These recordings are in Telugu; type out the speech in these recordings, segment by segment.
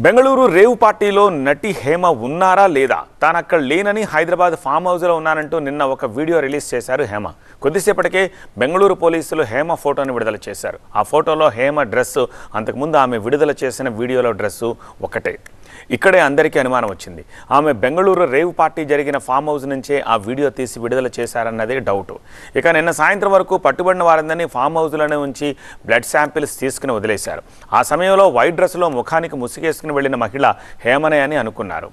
బెంగళూరు రేవ్ పార్టీలో నటి హేమ ఉన్నారా లేదా తాను అక్కడ లేనని హైదరాబాద్ ఫామ్ హౌస్లో ఉన్నానంటూ నిన్న ఒక వీడియో రిలీజ్ చేశారు హేమ. కొద్దిసేపటికే బెంగళూరు పోలీసులు హేమ ఫోటోను విడుదల చేశారు. ఆ ఫోటోలో హేమ డ్రెస్సు అంతకుముందు ఆమె విడుదల చేసిన వీడియోలో డ్రెస్సు ఒకటే. ఇక్కడే అందరికీ అనుమానం వచ్చింది. ఆమె బెంగళూరు రేవ్ పార్టీ జరిగిన ఫామ్ హౌస్ నుంచే ఆ వీడియో తీసి విడుదల చేశారన్నదే డౌట్. ఇక నిన్న సాయంత్రం వరకు పట్టుబడిన వారందరినీ ఫామ్ హౌస్లోనే ఉంచి బ్లడ్ శాంపిల్స్ తీసుకుని వదిలేశారు. ఆ సమయంలో వైట్ డ్రెస్సులో ముఖానికి ముసుగేసుకుని వెళ్లిన మహిళ హేమనే అని అనుకున్నారు.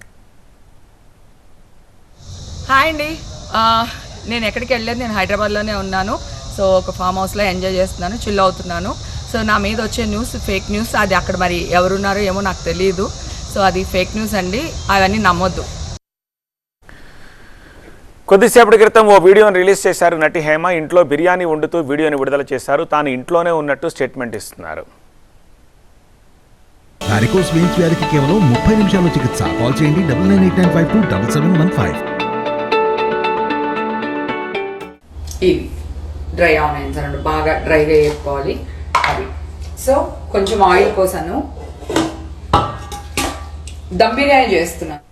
హాయ్ అండి, నేను ఎక్కడికి వెళ్ళలేదు, నేను హైదరాబాద్లోనే ఉన్నాను. సో ఒక ఫామ్ హౌస్లో ఎంజాయ్ చేస్తున్నాను, చిల్ అవుతున్నాను. సో నా మీద వచ్చే న్యూస్ ఫేక్ న్యూస్, అది అక్కడ మరి ఎవరున్నారో ఏమో నాకు తెలియదు. సో అది ఫేక్ న్యూస్ అండి, అవన్నీ నమ్మొద్దు. కొద్దిసేపటి క్రితం ఓ వీడియోని రిలీజ్ చేశారు నటి హేమ. ఇంట్లో బిర్యానీ వండుతూ వీడియోని విడుదల చేశారు. తాను ఇంట్లోనే ఉన్నట్టు స్టేట్మెంట్ ఇస్తున్నారు. వారికోస్ వెయిన్స్ వ్యాధికి కేవలం 30 నిమిషాల్లో చికిత్స. కాల్ చేయండి 9989527715. ఇవి డ్రై ఆనియన్స్ అన్నట్టు బాగా డ్రైగా వేసుకోవాలి అవి. సో కొంచెం ఆయిల్ కోసాను, దమ్ బిర్యానీ చేస్తున్నాను.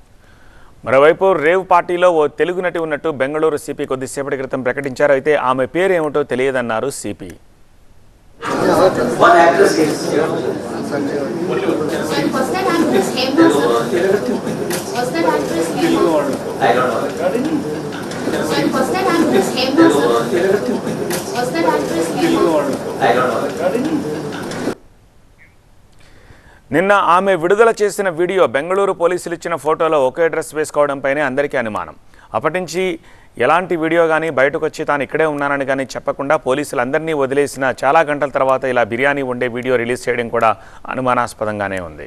మరోవైపు రేవ్ పార్టీలో ఓ తెలుగు నటి ఉన్నట్టు బెంగళూరు సిపి కొద్దిసేపటి క్రితం ప్రకటించారు. అయితే ఆమె పేరు ఏమిటో తెలియదన్నారు సిపి. నిన్న ఆమె విడుదల చేసిన వీడియో బెంగళూరు పోలీసులు ఇచ్చిన ఫోటోలో ఒకే డ్రెస్ వేసుకోవడంపైనే అందరికీ అనుమానం. అప్పటి నుంచి ఎలాంటి వీడియో కానీ బయటకు వచ్చి తాను ఇక్కడే ఉన్నానని కానీ చెప్పకుండా పోలీసులందరినీ వదిలేసిన చాలా గంటల తర్వాత ఇలా బిర్యానీ వండే వీడియో రిలీజ్ చేయడం కూడా అనుమానాస్పదంగానే ఉంది.